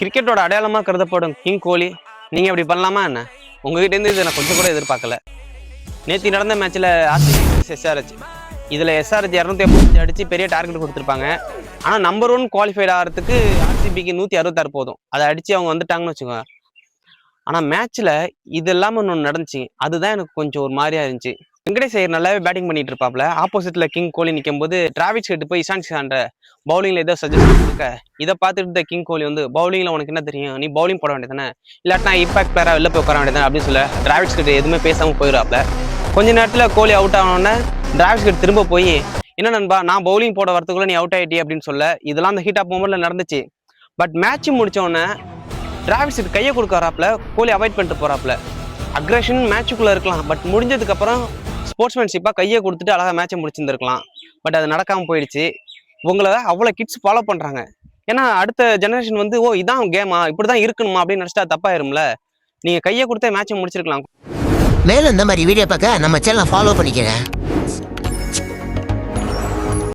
கிரிக்கெட்டோட அடையாளமாக கருதப்படும் கிங் கோலி நீங்கள் இப்படி பண்ணலாமா என்ன? உங்ககிட்டேருந்து இதை நான் கொஞ்சம் கூட எதிர்பார்க்கல. நேற்று நடந்த மேட்ச்சில் ஆர்சிபி எஸ்ஆர்ஹெச், இதில் எஸ்ஆர்ஹெச் 250 அடித்து பெரிய டார்கெட் கொடுத்துருப்பாங்க. ஆனால் நம்பர் 1 குவாலிஃபைட் ஆகிறதுக்கு ஆர்சிபிக்கு 166 போதும். அதை அடித்து அவங்க வந்துட்டாங்கன்னு வச்சுக்கோங்க. ஆனால் மேட்ச்சில் இது இல்லாமல் ஒன்று நடந்துச்சு. அதுதான் எனக்கு கொஞ்சம் ஒரு மாதிரியா இருந்துச்சு. வெங்கடேஷ் ஐயர் நல்லாவே பேட்டிங் பண்ணிட்டு இருப்பாப்ல. ஆப்போசிட்ல கிங் கோலி நிற்கும் போது டிராவிஸ் ஹெட் போய் இஷான் கிஷான் பவுலிங்ல ஏதோ சஜஸ்ட் கொடுக்க, இதை பார்த்துட்டு கிங் கோலி வந்து பவுலிங்ல உனக்கு என்ன தெரியும், நீ பவுலிங் போட வேண்டியதானே, இல்லாட்டினா இம்பாக்ட் பிளேயரா வெளில போய் உட்கார வேண்டியதானே அப்படின்னு சொல்ல டிராவிஸ் ஹெட் எதுவுமே பேசாம போயிடுறாப்ல. கொஞ்ச நேரத்தில் கோலி அவுட் ஆனோடனே டிராவிஸ் ஹெட் திரும்ப போய், என்ன நண்பா நான் பவுலிங் போட வரதுக்குள்ள நீ அவுட் ஆயிட்டி அப்படின்னு சொல்ல, இதெல்லாம் அந்த ஹீட் ஆஃப் மொமெண்ட்ல நடந்துச்சு. பட் மேட்ச் முடிச்ச உடனே டிராவிஸ் ஹெட் கையை கொடுக்க வராப்ல, கோலி அவாய்ட் பண்ணிட்டு போறாப்ல. அக்ரஷன் மேட்சுக்குள்ள இருக்கலாம், பட் முடிஞ்சதுக்கு அப்புறம் ஸ்போர்ட்ஸ்மேன்ஷிப்பாக கையை கொடுத்துட்டு அழகாக மேட்சை முடிச்சிருந்துருக்கலாம். பட் அது நடக்காமல் போயிடுச்சு. உங்களை அவ்வளோ கிட்ஸ் ஃபாலோ பண்ணுறாங்க. ஏன்னா அடுத்த ஜெனரேஷன் வந்து ஓ இதான் கேமா, இப்படி தான் இருக்கணுமா அப்படின்னு நினச்சிட்டா தப்பாயிரும்ல. நீங்கள் கையை கொடுத்தே மேட்சை முடிச்சிருக்கலாம். மேலும் இந்த மாதிரி வீடியோ பார்க்க நம்ம சேனலை ஃபாலோ பண்ணிக்கிறேன்.